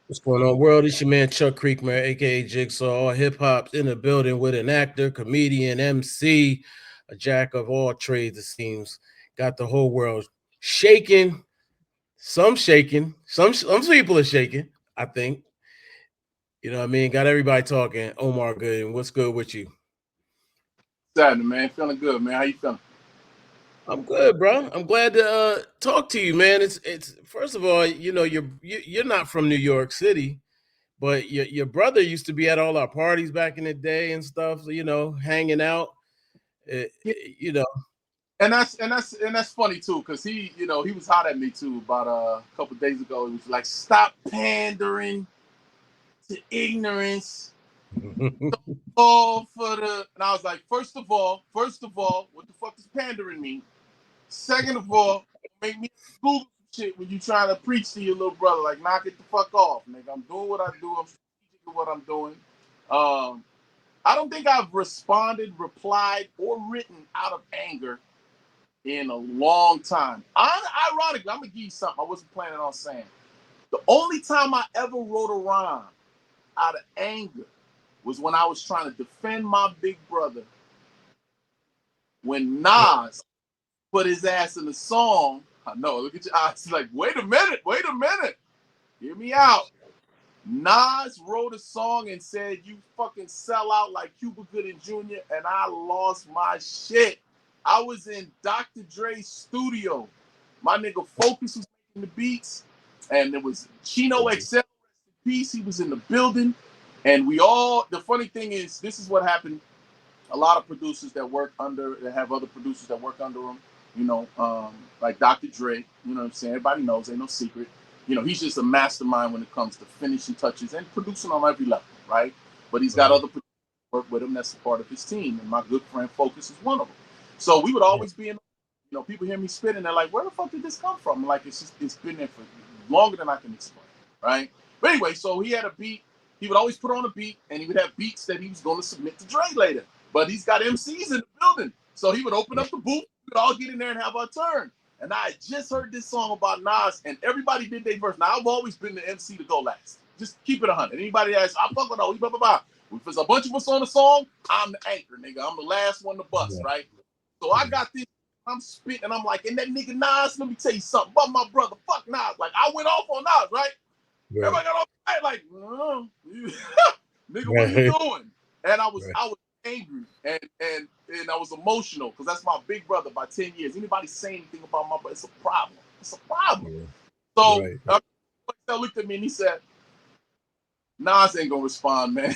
What's going on, world? It's your man Chuck Creekmur, aka Jigsaw. Hip hop's in the building with an actor, comedian, MC, a jack of all trades. It seems got the whole world shaking. Some shaking. Some people are shaking. I think you know what I mean. Got everybody talking. Omar Gooding, what's good with you? Saturday, man. Feeling good, man. How you feeling? I'm good, bro. I'm glad to talk to you, man. It's first of all, you know, you're not from New York City. But your brother used to be at all our parties back in the day and stuff, you know, hanging out. eh, Yeah. you know, And that's funny too, cause he was hot at me too about a couple days ago. He was like, "Stop pandering to ignorance." Oh, and I was like, first of all, what the fuck does pandering mean? Second of all, make me Google shit when you trying to preach to your little brother. Like, knock it the fuck off, nigga. I'm doing what I do. I'm strategic with what I'm doing. Um, I don't think I've responded, replied, or written out of anger in a long time. Ironically, I'm gonna give you something I wasn't planning on saying. The only time I ever wrote a rhyme out of anger was when I was trying to defend my big brother when Nas put his ass in the song. I know, look at your eyes. Like, wait a minute. Hear me out. Nas wrote a song and said, "You fucking sell out like Cuba Gooding Jr." And I lost my shit. I was in Dr. Dre's studio. My nigga Focus was making the beats, and there was Chino XL, piece. He was in the building, and we all. The funny thing is, this is what happened. A lot of producers that have other producers that work under them. Like Dr. Dre. You know what I'm saying? Everybody knows, ain't no secret. He's just a mastermind when it comes to finishing touches and producing on every level, right? But he's got Mhm. other producers work with him that's a part of his team, and my good friend Focus is one of them. So we would Yeah. always be in. People hear me spitting, they're like, "Where the fuck did this come from?" Like it's been there for longer than I can explain, right? But anyway, so he had a beat. He would always put on a beat, and he would have beats that he was going to submit to Dre later. But he's got MCs in the building, so he would open up the booth. We would all get in there and have our turn. And I had just heard this song about Nas, and everybody did their verse. Now I've always been the MC to go last. Just keep it 100. Anybody asks, I fuck with blah blah blah. If there's a bunch of us on the song, I'm the anchor, nigga. I'm the last one to bust, Yeah. right? So I got this. I'm spitting, and I'm like, and that nigga Nas, let me tell you something about my brother. Fuck Nas. Like, I went off on Nas, right? Right. Everybody got off right, like, nigga, what are you Right. doing? And I was Right. I was angry and I was emotional because that's my big brother by 10 years. Anybody say anything about my brother, it's a problem. It's a problem. Yeah. So Right. looked at me and he said, Nas ain't gonna respond, man.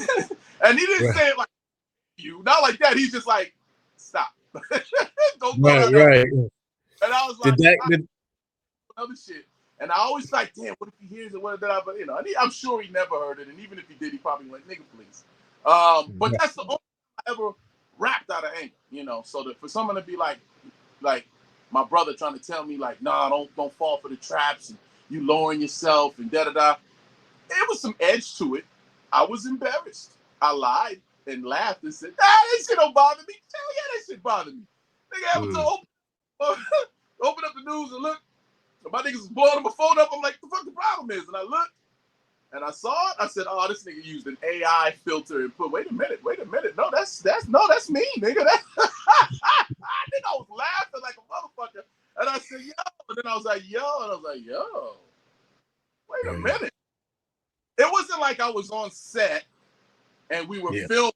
And he didn't Right. say it like you, not like that. He's just like, stop. Don't go Right. down that. Right. And I was Did like, that? Did, other shit. And I always like, damn, what if he hears it? What did I? But I'm sure he never heard it. And even if he did, he probably went, nigga, please. But that's the only time I ever rapped out of anger. So that for someone to be like my brother trying to tell me like, nah, don't fall for the traps and you lowering yourself and da da da. It was some edge to it. I was embarrassed. I lied and laughed and said, nah, that shit don't bother me. Hell yeah, that shit bothered me. Nigga, ever to mm, open up the news and look. So my niggas was blowing my phone up. I'm like, the fuck the problem is? And I looked and I saw it. I said, oh, this nigga used an AI filter and put, wait a minute. No, that's me, nigga. Nigga, I was laughing like a motherfucker. And I said, yo. And then I was like, yo. And I was like, yo, wait a yeah. minute. It wasn't like I was on set and we were Yeah. filming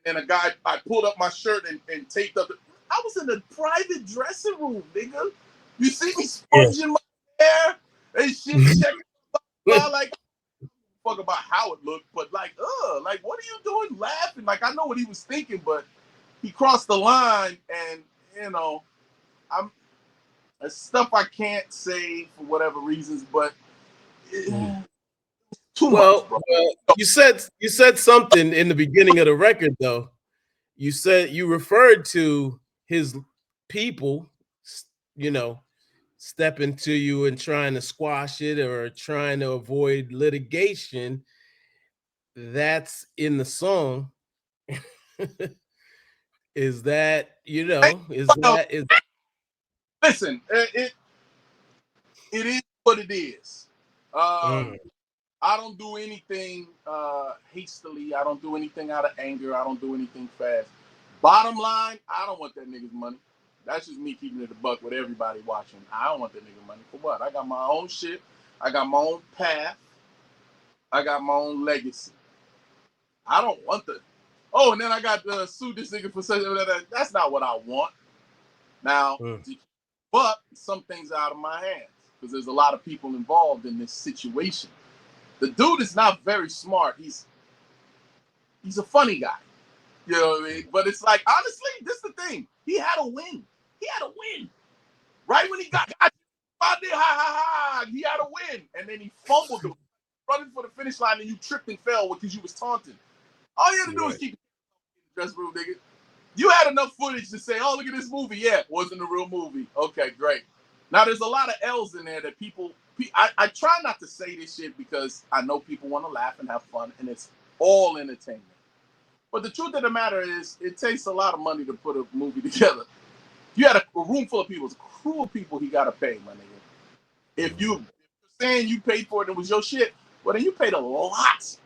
and a guy, I pulled up my shirt and taped up. I was in a private dressing room, nigga. You see me Yeah. sponging my hair and shit, checking like fuck about how it looked, but like what are you doing laughing? Like I know what he was thinking, but he crossed the line and I'm it's stuff I can't say for whatever reasons, but Mm. too much, Well, bro. you said something in the beginning of the record, though. You said you referred to his people, you know, stepping to you and trying to squash it or trying to avoid litigation. That's in the song. Is that, is that is Listen, it is what it is. Um, mm, I don't do anything hastily. I don't do anything out of anger. I don't do anything fast. Bottom line, I don't want that nigga's money. That's just me keeping it a buck with everybody watching. I don't want that nigga money. For what? I got my own shit. I got my own path. I got my own legacy. I don't want the... Oh, and then I got to sue this nigga for such... That's not what I want. Now, but some things are out of my hands because there's a lot of people involved in this situation. The dude is not very smart. He's a funny guy. You know what I mean? But it's like, honestly, this is the thing. He had a win. He had a win. Right when he got you, he had a win. And then he fumbled it, running for the finish line, and you tripped and fell because you was taunting. All you had to do was keep the dress room, nigga. You had enough footage to say, oh, look at this movie. Yeah, it wasn't a real movie. Okay, great. Now, there's a lot of L's in there that people... I try not to say this shit because I know people want to laugh and have fun, and it's all entertainment. But the truth of the matter is, it takes a lot of money to put a movie together. You had a room full of people, it's a crew of people he got to pay, my nigga. If you're saying you paid for it and it was your shit, well, then you paid a lot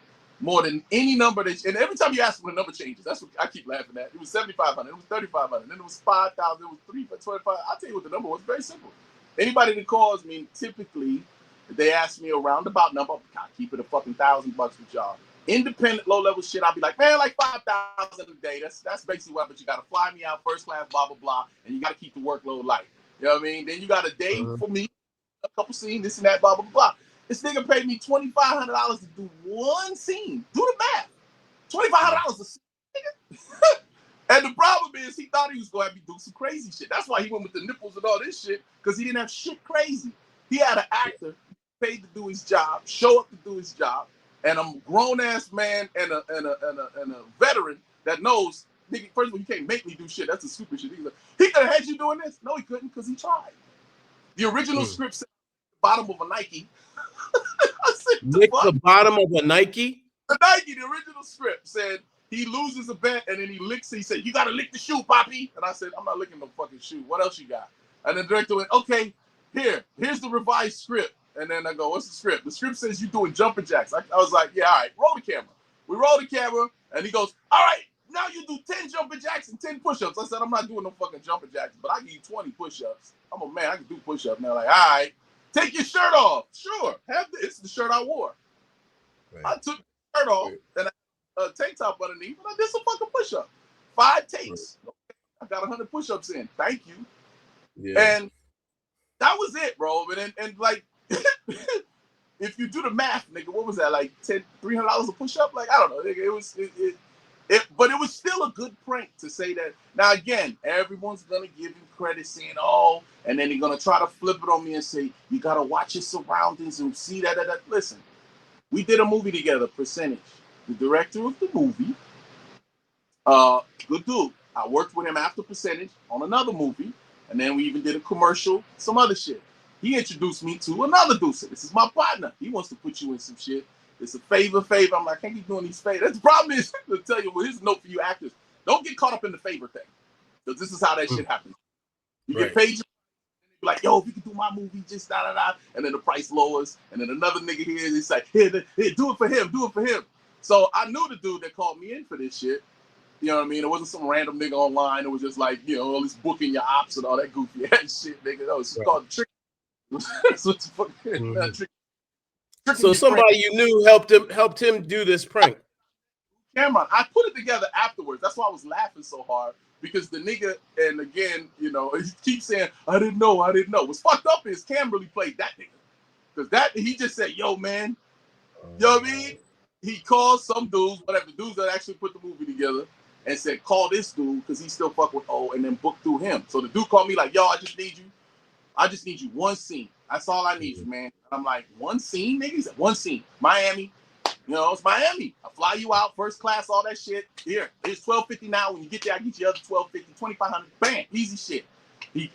more than any number that... And every time you ask for the number changes, that's what I keep laughing at. It was $7,500, it was $3,500, then it was $5,000, it was $3,500. I'll tell you what the number was. Very simple. Anybody that calls me, typically, they ask me a roundabout number. I keep it a fucking $1,000 with y'all. Independent, low-level shit, I'll be like, man, like 5,000 a day. That's basically what, but you got to fly me out first class, blah, blah, blah, and you got to keep the workload light. You know what I mean? Then you got a day for me, a couple scenes, this and that, blah, blah, blah. This nigga paid me $2,500 to do one scene. Do the math. $2,500 a scene, nigga. And the problem is, he thought he was going to have me do some crazy shit. That's why he went with the nipples and all this shit, because he didn't have shit crazy. He had an actor paid to do his job, show up to do his job, and a grown-ass man and a veteran that knows, nigga, first of all, you can't make me do shit. That's a stupid shit. He could have had you doing this. No, he couldn't, because he tried. The original script said the bottom of a Nike. I said, the bottom of a Nike? The Nike, the original script said, he loses a bet and then he licks it. He said, you got to lick the shoe, Poppy. And I said, I'm not licking no fucking shoe. What else you got? And the director went, okay, here's the revised script. And then I go, what's the script? The script says you're doing jumping jacks. I was like, yeah, all right, roll the camera. We roll the camera and he goes, all right, now you do 10 jumping jacks and 10 push-ups. I said, I'm not doing no fucking jumping jacks, but I give you 20 push-ups. I'm a man, I can do push-ups. Now like, all right, take your shirt off. Sure, it's the shirt I wore. Right. I took the shirt off and a tank top underneath, and I did some fucking push-up. 5 takes. Right. I got 100 push-ups in. Thank you. Yeah. And that was it, bro. And like, if you do the math, nigga, what was that? Like $300 a push-up? Like, I don't know, nigga. But it was still a good prank to say that. Now again, everyone's gonna give you credit, saying, "Oh," and then they're gonna try to flip it on me and say, "You gotta watch your surroundings and see that." Listen, we did a movie together. Percentage. The director of the movie, good dude. I worked with him after Percentage on another movie, and then we even did a commercial, some other shit. He introduced me to another dude. This is my partner. He wants to put you in some shit. It's a favor. I'm like, I can't keep doing these favors. The problem is, to tell you, well, here's a note for you actors. Don't get caught up in the favor thing. Because this is how that shit happens. You get paid, like, yo, if you can do my movie, just da-da-da. And then the price lowers. And then another nigga here is like, here, do it for him. So I knew the dude that called me in for this shit. You know what I mean? It wasn't some random nigga online. It was just like, you know, all this booking your ops and all that goofy ass shit, nigga. No, it's called trick. That's what the fuck trick. So somebody you knew helped him do this prank. Cameron, I put it together afterwards. That's why I was laughing so hard, because the nigga, and again, you know, he keeps saying, I didn't know. What's fucked up is Cam really played that nigga. Because he just said, yo, man, you know what I mean? He called some dudes, whatever, dudes that actually put the movie together, and said, call this dude, because he still fuck with O, and then book through him. So the dude called me like, yo, I just need you one scene. That's all I need you, man. And I'm like, one scene, nigga? He said, one scene. Miami. You know, it's Miami. I fly you out, first class, all that shit. Here, it's $1,250 now. When you get there, I get you other $1,250, $2,500. Bam, easy shit.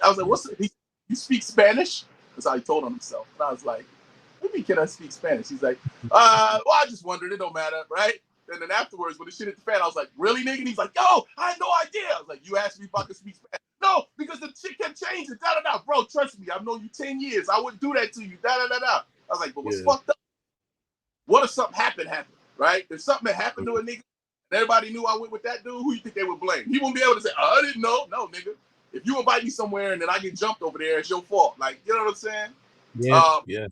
I was like, you speak Spanish? That's how he told on himself. And I was like, what do you mean, can I speak Spanish? He's like, well, I just wondered. It don't matter, right? And then afterwards, when the shit hit the fan, I was like, really, nigga? And he's like, yo, I had no idea. I was like, you asked me if I could speak Spanish. No, because the shit kept changing. Da-da-da. Bro, trust me. I've known you 10 years. I wouldn't do that to you. Da-da-da-da. I was like, but what's fucked up? what if something happened, right? If something had happened to a nigga, and everybody knew I went with that dude, who you think they would blame? He won't be able to say, oh, I didn't know. No, nigga. If you invite me somewhere and then I get jumped over there, it's your fault. Like, you know what I'm saying? Yeah.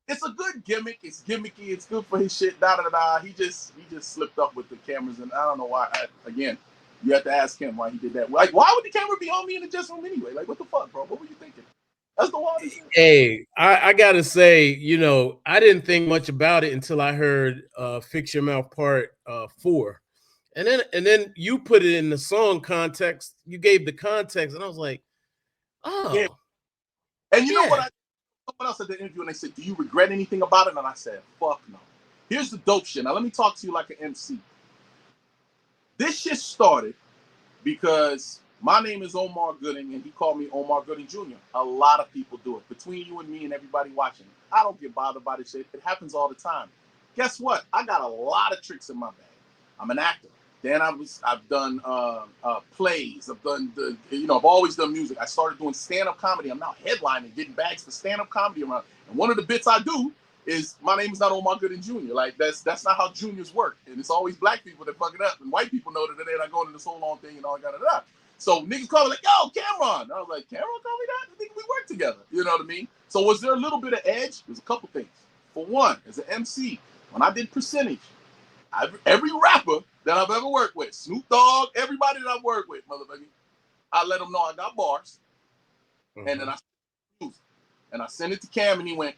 It's a good gimmick. It's gimmicky. It's good for his shit. Da da da. He just slipped up with the cameras, and I don't know why. Again, you have to ask him why he did that. Like, why would the camera be on me in the dressing room anyway? Like, what the fuck, bro? What were you thinking? That's the wildest shit. Hey, I gotta say, I didn't think much about it until I heard "Fix Your Mouth" Part 4, and then you put it in the song context. You gave the context, and I was like, oh, yeah. And you know what? Someone else at the interview, and they said, "Do you regret anything about it?" And I said, "Fuck no." Here's the dope shit. Now let me talk to you like an MC. This shit started because my name is Omar Gooding, and he called me Omar Gooding Jr. A lot of people do it. Between you and me and everybody watching, I don't get bothered by this shit. It happens all the time. Guess what? I got a lot of tricks in my bag. I'm an actor. Then I've done plays. I've always done music. I started doing stand-up comedy. I'm now headlining, getting bags for stand-up comedy around. And one of the bits I do is my name is not Omar Gooding Jr. Like that's not how juniors work. And it's always black people that fuck it up, and white people know that they're not going to this whole long thing and all that. So niggas call me like, yo, Cameron. I was like, Cameron call me that? I think we work together. You know what I mean? So was there a little bit of edge? There's a couple things. For one, as an MC, when I did percentage, every rapper that I've ever worked with, Snoop Dogg, everybody that I've worked with, motherfucker, I let them know I got bars, and then I sent it to Cam, and he went,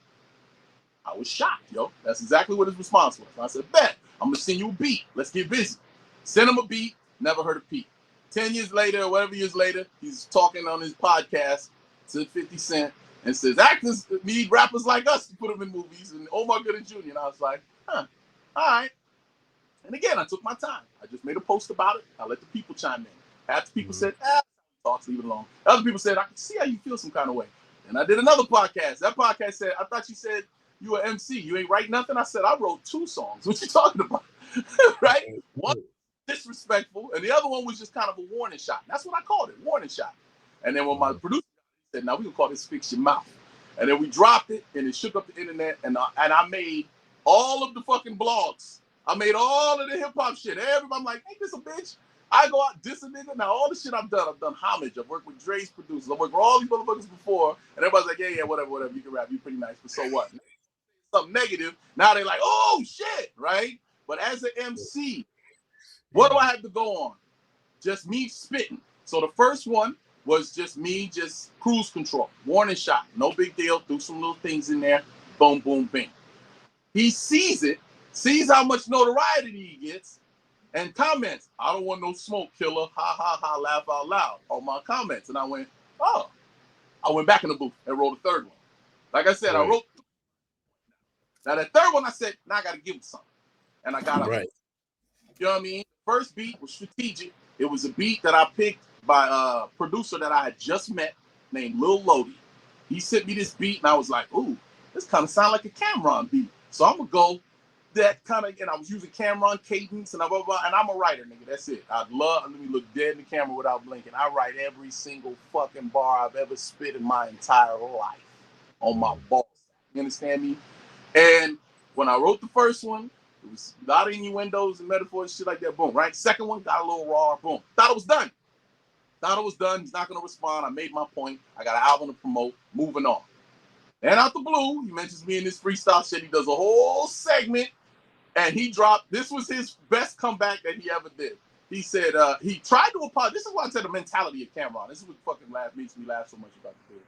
I was shocked, yo. That's exactly what his response was. I said, bet, I'm gonna send you a beat. Let's get busy. Send him a beat, never heard a Pete. 10 years later, or whatever years later, he's talking on his podcast to 50 Cent and says, actors need rappers like us to put them in movies, and Omar Gooding Jr. And I was like, all right. And again, I took my time. I just made a post about it. I let the people chime in. Half the people said, thoughts, leave it alone. Other people said, I can see how you feel some kind of way. And I did another podcast. That podcast said, I thought you said you were MC. You ain't write nothing. I said, I wrote 2 songs. What you talking about? Right? One disrespectful, and the other one was just kind of a warning shot. That's what I called it, warning shot. And then when my producer said, now we can call this Fix Your Mouth. And then we dropped it, and it shook up the internet, and I made all of the fucking blogs. I made all of the hip-hop shit. Everybody, I'm like, ain't this a bitch? I go out, diss a nigga. Now, all the shit I've done homage. I've worked with Dre's producers. I've worked with all these motherfuckers before. And everybody's like, yeah, whatever. You can rap. You pretty nice, but so what? Something negative. Now they're like, oh, shit, right? But as an MC, what do I have to go on? Just me spitting. So the first one was just me, just cruise control. Warning shot. No big deal. Do some little things in there. Boom, boom, bing. He sees it, sees how much notoriety he gets, and comments, I don't want no smoke, killer. Ha, ha, ha, laugh out loud on my comments. And I went, oh. I went back in the booth and wrote a third one. Like I said, I wrote. Now that third one, I said, now I got to give him something. And I got it. You know what I mean? First beat was strategic. It was a beat that I picked by a producer that I had just met named Lil Lodi. He sent me this beat, and I was like, ooh, this kind of sound like a Cameron beat. So I'm going to go that kind of, and I was using Cameron cadence, and blah, blah, blah, and I'm a writer, nigga. That's it. Let me look dead in the camera without blinking. I write every single fucking bar I've ever spit in my entire life on my balls. You understand me? And when I wrote the first one, it was a lot of innuendos and metaphors, shit like that. Boom, right? Second one, got a little raw. Boom. Thought it was done. He's not going to respond. I made my point. I got an album to promote. Moving on. And out the blue, he mentions me in this freestyle shit. He does a whole segment, and he dropped, this was his best comeback that he ever did. He said, he tried to apologize. This is why I said the mentality of Cameron. This is what fucking makes me laugh so much about the dude.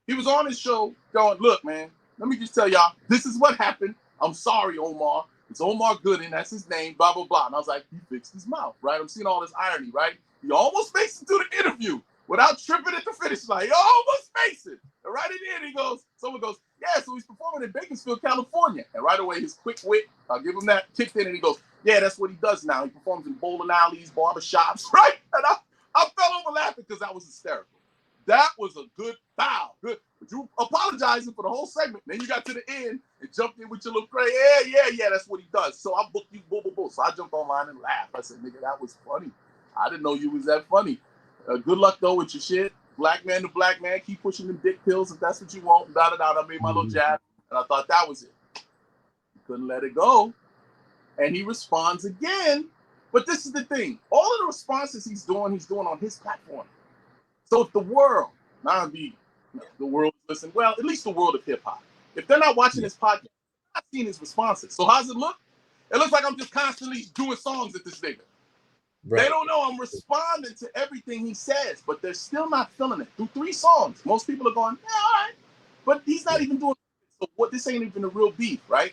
He was on his show going, look, man, let me just tell y'all, this is what happened. I'm sorry, Omar. It's Omar Gooding. That's his name, blah, blah, blah. And I was like, he fixed his mouth, right? I'm seeing all this irony, right? He almost makes it to the interview without tripping at the finish line. He almost makes it. And right at the end, someone goes, yeah, so he's performing in Bakersfield, California. And right away, his quick wit, I'll give him that, kicked in, and he goes, yeah, that's what he does now. He performs in bowling alleys, barbershops, right? And I fell over laughing because that was hysterical. That was a good foul. Good. But you apologizing for the whole segment. Then you got to the end and jumped in with your little crazy. Yeah, that's what he does. So I booked you, boo. So I jumped online and laughed. I said, nigga, that was funny. I didn't know you was that funny. Good luck, though, with your shit. Black man to black man. Keep pushing them dick pills if that's what you want. Da-da-da. I made my little jab, and I thought that was it. couldn't let it go. And he responds again. But this is the thing. All of the responses he's doing on his platform. So if the world, not be the world listen, well, at least the world of hip hop. If they're not watching his podcast, they're not seeing his responses. So how's it look? It looks like I'm just constantly doing songs at this nigga. Right. They don't know I'm responding to everything he says, but they're still not feeling it. Through 3 songs, most people are going, yeah, all right. But he's not even doing it. So what? This ain't even a real beef, right?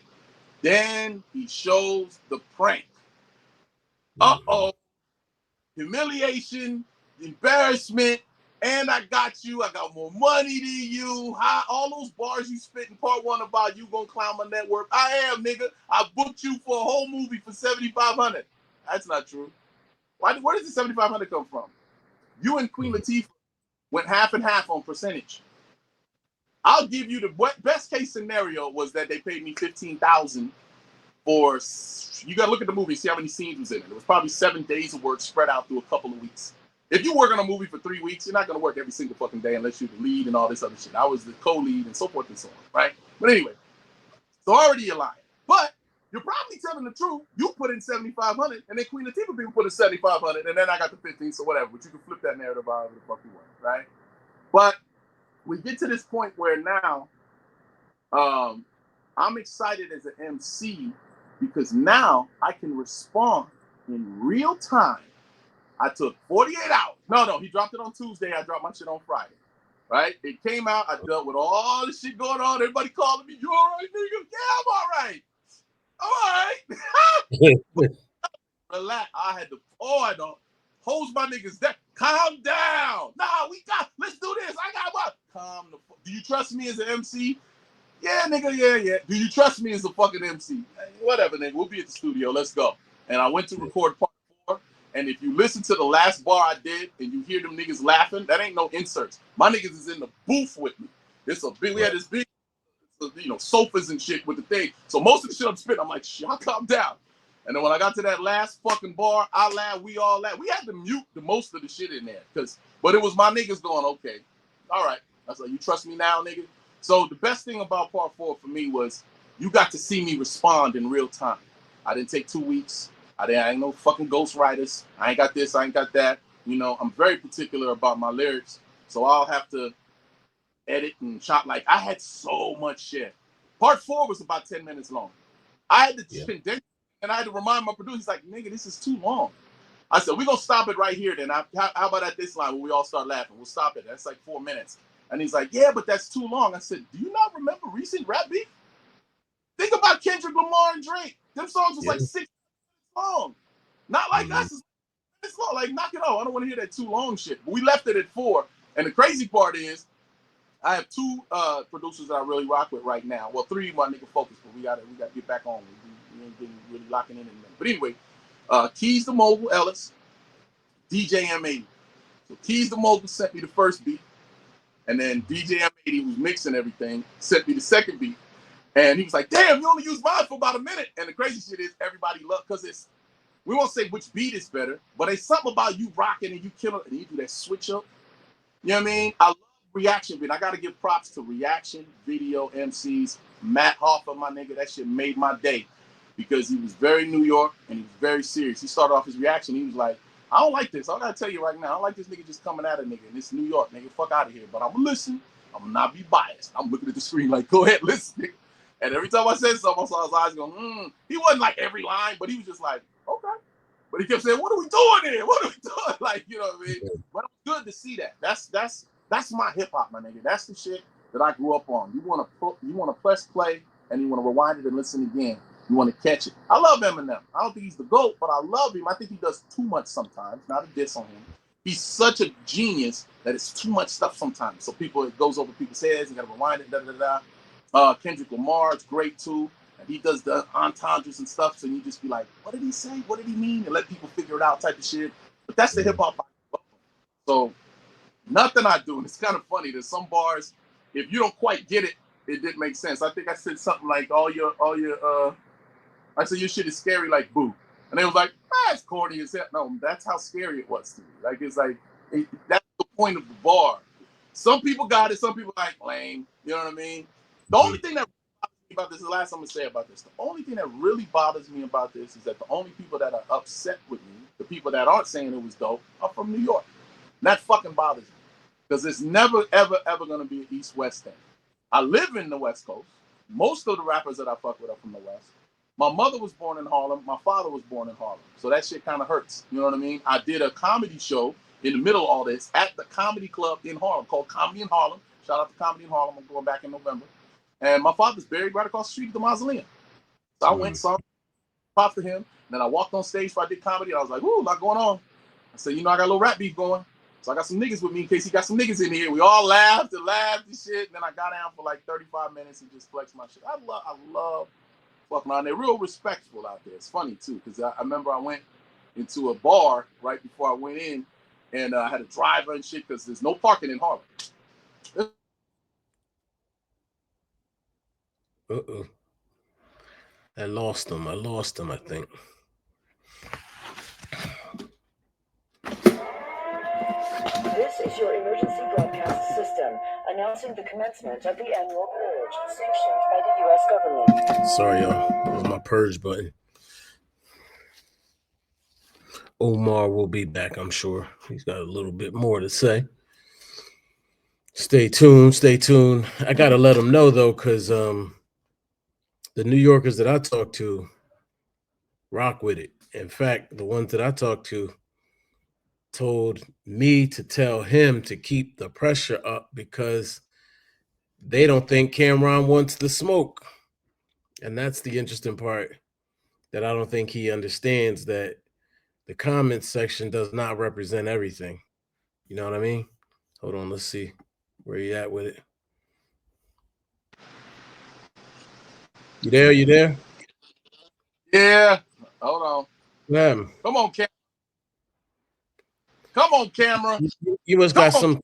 Then he shows the prank. Uh-oh. Humiliation, embarrassment, and I got you. I got more money than you. All those bars you spit in part 1 about you gonna clown my network. I am, nigga. I booked you for a whole movie for $7,500. That's not true. Where does the $7,500 come from? You and Queen Latifah went half and half on percentage. I'll give you the best case scenario was that they paid me $15,000 for. You gotta look at the movie, see how many scenes was in it. It was probably 7 days of work spread out through a couple of weeks. If you work on a movie for 3 weeks, you're not gonna work every single fucking day unless you're the lead and all this other shit. I was the co-lead and so forth and so on, right? But anyway, so already you're lying. But you're probably telling the truth. You put in $7,500, and then Queen Latifah people put in $7,500, and then I got the 15, so whatever. But you can flip that narrative however the fuck you want, right? But we get to this point where now I'm excited as an MC because now I can respond in real time. I took 48 hours. No, he dropped it on Tuesday. I dropped my shit on Friday, right? It came out. I dealt with all the shit going on. Everybody calling me, you all right, nigga? Yeah, I'm all right. All right. Relax. I had to hose my niggas down. Calm down. Nah, let's do this. I got what? Calm the fuck. Do you trust me as an MC? Yeah, nigga, yeah. Do you trust me as a fucking MC? Whatever, nigga. We'll be at the studio. Let's go. And I went to record part 4. And if you listen to the last bar I did and you hear them niggas laughing, that ain't no inserts. My niggas is in the booth with me. We had this big, sofas and shit with the thing. So most of the shit I'm spitting, I'm like, y'all calm down. And then when I got to that last fucking bar, I laughed, we all laughed. We had to mute the most of the shit in there. But it was my niggas going, okay, all right. I was like, you trust me now, nigga? So the best thing about part 4 for me was you got to see me respond in real time. I didn't take 2 weeks. I ain't no fucking ghostwriters. I ain't got this, I ain't got that. I'm very particular about my lyrics. So I'll have to edit and chop. Like, I had so much shit. Part 4 was about 10 minutes long. I had to condense, and I had to remind my producer, he's like, nigga, this is too long. I said, we're going to stop it right here then. How about at this line where we all start laughing? We'll stop it. That's like 4 minutes. And he's like, yeah, but that's too long. I said, do you not remember recent rap beef? Think about Kendrick Lamar and Drake. Them songs was like 6 minutes long. Not like us. It's long. Like, knock it off. I don't want to hear that too long shit. But we left it at 4. And the crazy part is, I have 2 producers that I really rock with right now. Well, 3 of my nigga focus, but we gotta get back on. We ain't been really locking in. But anyway, Keys the Mogul, Ellis, DJ M80. So Keys the Mogul sent me the first beat, and then DJ M80, who's mixing everything, sent me the second beat. And he was like, damn, you only used mine for about a minute. And the crazy shit is everybody loves, because we won't say which beat is better, but it's something about you rocking and you kill it and you do that switch up. You know what I mean? I love reaction video. I got to give props to reaction video MCs. Matt Hoffa, my nigga, that shit made my day because he was very New York and he was very serious. He started off his reaction. He was like, I don't like this. I got to tell you right now, I don't like this nigga just coming at a nigga. And it's New York, nigga. Fuck out of here. But I'm going to listen. I'm going to not be biased. I'm looking at the screen like, go ahead, listen, nigga. And every time I said something, I saw his eyes going, He wasn't like every line, but he was just like, okay. But he kept saying, what are we doing here? What are we doing? Like, you know what I mean? But it was good to see that. That's my hip hop, my nigga. That's the shit that I grew up on. You want to press play and you want to rewind it and listen again. You want to catch it. I love Eminem. I don't think he's the GOAT, but I love him. I think he does too much sometimes. Not a diss on him. He's such a genius that it's too much stuff sometimes. So it goes over people's heads. You got to rewind it. Kendrick Lamar is great too. And he does the entendres and stuff. So you just be like, what did he say? What did he mean? And let people figure it out type of shit. But that's the hip hop. So nothing I do. And it's kind of funny. There's some bars, if you don't quite get it, it didn't make sense. I think I said something like I said your shit is scary like boo. And they was like, it's corny as hell. No, that's how scary it was to me. Like, it's like, that's the point of the bar. Some people got it. Some people like lame. You know what I mean? The only thing that about this. The last I'm gonna say about this. The only thing that really bothers me about this is that the only people that are upset with me, the people that aren't saying it was dope, are from New York. And that fucking bothers me because it's never, ever, ever gonna be an East-West thing. I live in the West Coast. Most of the rappers that I fuck with are from the West. My mother was born in Harlem. My father was born in Harlem. So that shit kind of hurts. You know what I mean? I did a comedy show in the middle of all this at the comedy club in Harlem called Comedy in Harlem. Shout out to Comedy in Harlem. I'm going back in November. And my father's buried right across the street at the mausoleum. So I went, saw, props to him. And then I walked on stage for I did comedy. And I was like, ooh, a lot going on. I said, you know, I got a little rap beef going. So I got some niggas with me in case he got some niggas in here. We all laughed and shit. And then I got down for like 35 minutes and just flexed my shit. I love fucking around. They're real respectful out there. It's funny too, because I remember I went into a bar right before I went in, and I had a driver and shit because there's no parking in Harlem. I lost him, I think. This is your emergency broadcast system announcing the commencement of the annual purge sanctioned by the U.S. government. Sorry, y'all. That was my purge button. Omar will be back, I'm sure. He's got a little bit more to say. Stay tuned. I got to let him know, though, because the New Yorkers that I talk to rock with it. In fact, the ones that I talked to told me to tell him to keep the pressure up because they don't think Cameron wants the smoke. And that's the interesting part that I don't think he understands, that the comments section does not represent everything. You know what I mean? Hold on, let's see where you at with it. You there? Yeah. Hold on. Yeah. Come on, camera. You must got some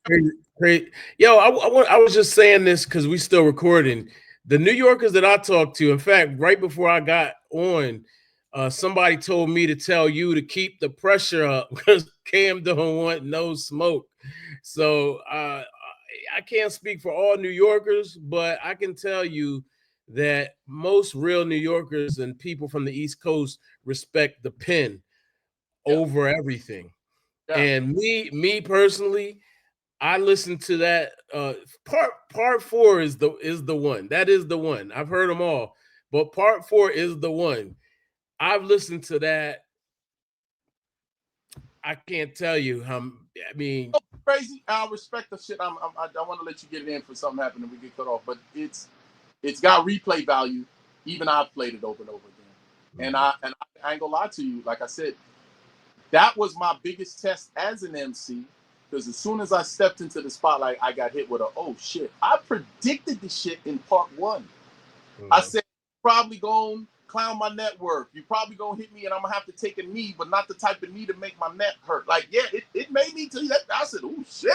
crazy. Yo, I was just saying this because we still recording. The New Yorkers that I talked to, in fact, right before I got on, somebody told me to tell you to keep the pressure up because Cam don't want no smoke. So I can't speak for all New Yorkers, but I can tell you that most real New Yorkers and people from the East Coast respect the pen over everything. Yeah. And me personally, I listened to that. Part 4 is the one. That is the one. I've heard them all, but part 4 is the one. I've listened to that. I can't tell you how. I mean, crazy. I respect the shit. I want to let you get it in for something happened and we get cut off, but it's got replay value. Even I've played it over and over again, and I ain't gonna lie to you. Like I said, that was my biggest test as an MC, because as soon as I stepped into the spotlight, I got hit with a, oh shit. I predicted the shit in part 1. I said, probably gonna clown my net worth. You probably gonna hit me and I'm gonna have to take a knee, but not the type of knee to make my neck hurt. Like, yeah, it made me tell you that. I said, oh shit.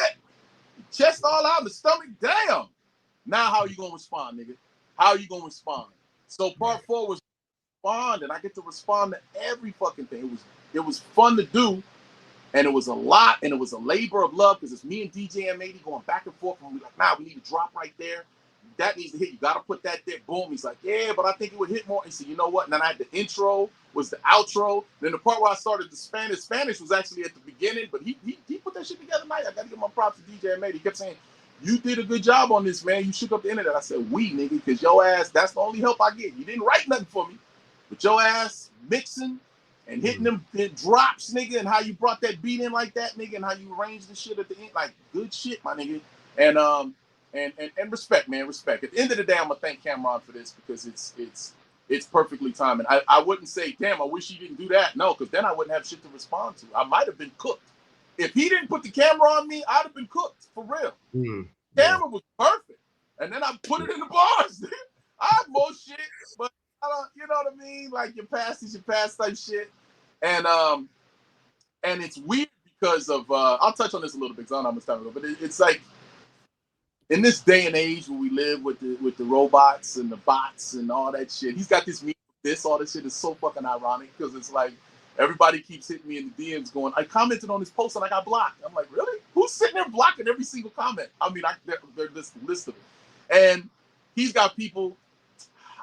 Chest all out, the stomach, damn. Now how you gonna respond, nigga? How you gonna respond? So part 4 was respond, and I get to respond to every fucking thing. It was fun to do, and it was a lot, and it was a labor of love because it's me and DJ M80 going back and forth, and we're like, nah, we need to drop right there. That needs to hit. You got to put that there. Boom. He's like, yeah, but I think it would hit more. He said, you know what? And then I had the intro, was the outro. Then the part where I started the Spanish was actually at the beginning, but he put that shit together nice. I got to give my props to DJ M80. He kept saying, you did a good job on this, man. You shook up the internet. I said, we, nigga, because your ass, that's the only help I get. You didn't write nothing for me, but your ass mixing and hitting them drops, nigga, and how you brought that beat in like that, nigga, and how you arranged the shit at the end, like good shit, my nigga. And respect, man, respect. At the end of the day, I'm gonna thank Cameron for this because it's perfectly timed. And I wouldn't say, damn, I wish he didn't do that. No, because then I wouldn't have shit to respond to. I might have been cooked. If he didn't put the camera on me, I'd have been cooked for real. Camera was perfect, and then I put it in the bars. I have more shit, but I don't, you know what I mean? Like your past is your past type shit, and it's weird because of I'll touch on this a little bit because I don't know how much time ago, but it's like in this day and age where we live with the robots and the bots and all that shit. He's got this meme with this, all this shit is so fucking ironic because it's like everybody keeps hitting me in the DMs going, I commented on this post and I got blocked. I'm like, really? Who's sitting there blocking every single comment? I mean, there's this list of it. And he's got people,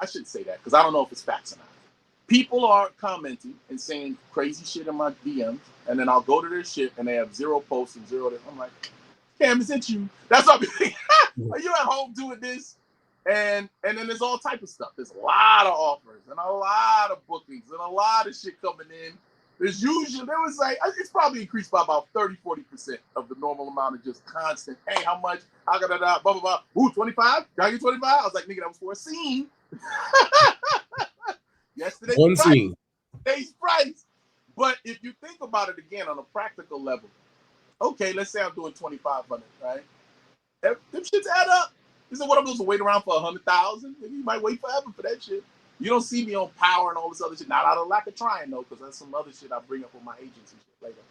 I shouldn't say that because I don't know if it's facts or not. People are commenting and saying crazy shit in my DMs, and then I'll go to their shit and they have 0 posts and 0 this. I'm like, Cam, is it you? That's what I'm thinking. Are you at home doing this? And then there's all type of stuff. There's a lot of offers and a lot of bookings and a lot of shit coming in. There was like, it's probably increased by about 30-40% of the normal amount of just constant, hey, how much? How got that? Blah, blah, blah. Ooh, 25? Can I get 25? I was like, nigga, that was for a scene. Yesterday, One scene. Today's price. But if you think about it again on a practical level, okay, let's say I'm doing 2,500, right? Them shits add up. You said, what I'm supposed to wait around for 100,000? You might wait forever for that shit. You don't see me on Power and all this other shit. Not out of lack of trying, though, because that's some other shit I bring up with my agents and shit later.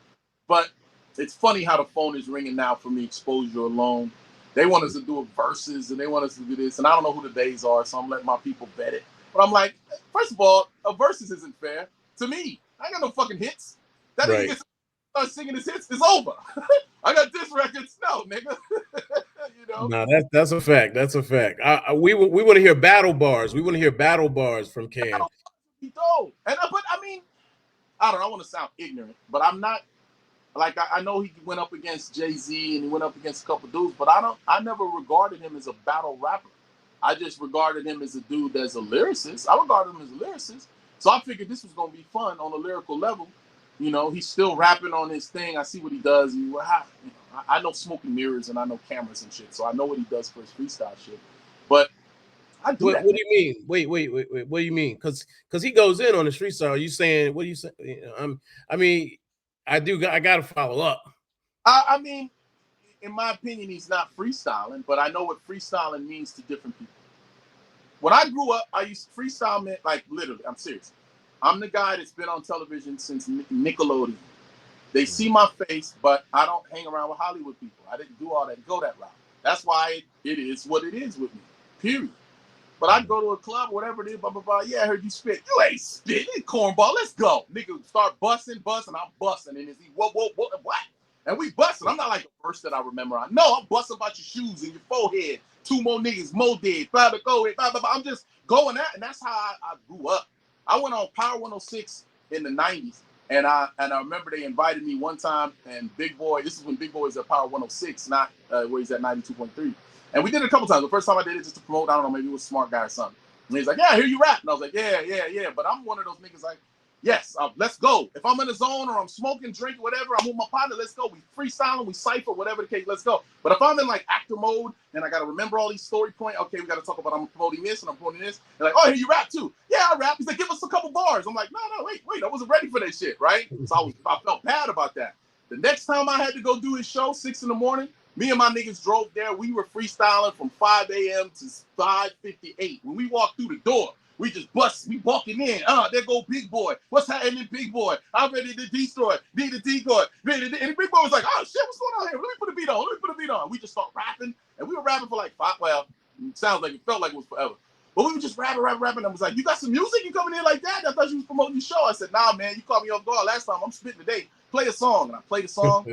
But it's funny how the phone is ringing now for me, exposure alone. They want us to do a versus, and they want us to do this, and I don't know who the days are, so I'm letting my people bet it. But I'm like, first of all, a versus isn't fair to me. I ain't got no fucking hits. That nigga gets start singing his hits, it's over. I got diss records. No, nigga. You know? No, that's a fact. That's a fact. We want to hear battle bars. We want to hear battle bars from Cam. He told. But I mean, I don't know. I want to sound ignorant, but I'm not. Like I know he went up against Jay-Z and he went up against a couple dudes, but I never regarded him as a battle rapper. I just regarded him as a dude that's a lyricist. I regarded him as a lyricist. So I figured this was gonna be fun on a lyrical level. You know, he's still rapping on his thing. I see what he does. I know smoke and mirrors and I know cameras and shit, so I know what he does for his freestyle shit. But I do that. What do you mean? Wait. What do you mean? Because he goes in on the street style. You saying what do you say? I mean, I got to follow up. I mean, in my opinion, he's not freestyling, but I know what freestyling means to different people. When I grew up, I used to freestyle, man, like literally, I'm serious. I'm the guy that's been on television since Nickelodeon. They see my face, but I don't hang around with Hollywood people. I didn't do all that, go that route. That's why it is what it is with me, period. But I go to a club, whatever it is, blah, blah, blah. Yeah, I heard you spit. You ain't spitting, cornball. Let's go. Nigga start busting. I'm busting. And it's what? And we busting. I'm not like the first that I remember. No, I'm busting about your shoes and your forehead. 2 more niggas, more dead. 5 to go. Blah, blah, blah. I'm just going at, and that's how I grew up. I went on Power 106 in the 90s, and I remember they invited me one time, and Big Boy, this is when Big Boy was at Power 106, not where he's at 92.3. And we did it a couple times. The first time I did it just to promote, I don't know, maybe it was Smart Guy or something. And he's like, yeah, I hear you rap. And I was like, yeah. But I'm one of those niggas like, yes, let's go. If I'm in the zone or I'm smoking, drinking, whatever, I'm with my partner, let's go. We freestyling, we cipher, whatever the case, let's go. But if I'm in like actor mode and I got to remember all these story points, okay, we got to talk about I'm promoting this and I'm promoting this. And like, oh, I hear you rap too. Yeah, I rap. He's like, give us a couple bars. I'm like, no, wait, I wasn't ready for that shit, right? So I felt bad about that. The next time I had to go do his show, 6 a.m, me and my niggas drove there. We were freestyling from 5 a.m. to 5:58. When we walked through the door, we just bust. We walking in. There go Big Boy. What's happening, Big Boy? I'm ready to destroy. Need the decoy. And the Big Boy was like, oh shit, what's going on here? Let me put a beat on. We just start rapping, and we were rapping for like 5. Well, it sounds like it felt like it was forever. But we were just rapping. And I was like, you got some music? You coming in like that? I thought you was promoting your show. I said, nah, man, you caught me off guard last time. I'm spitting today. Play a song, and I played a song.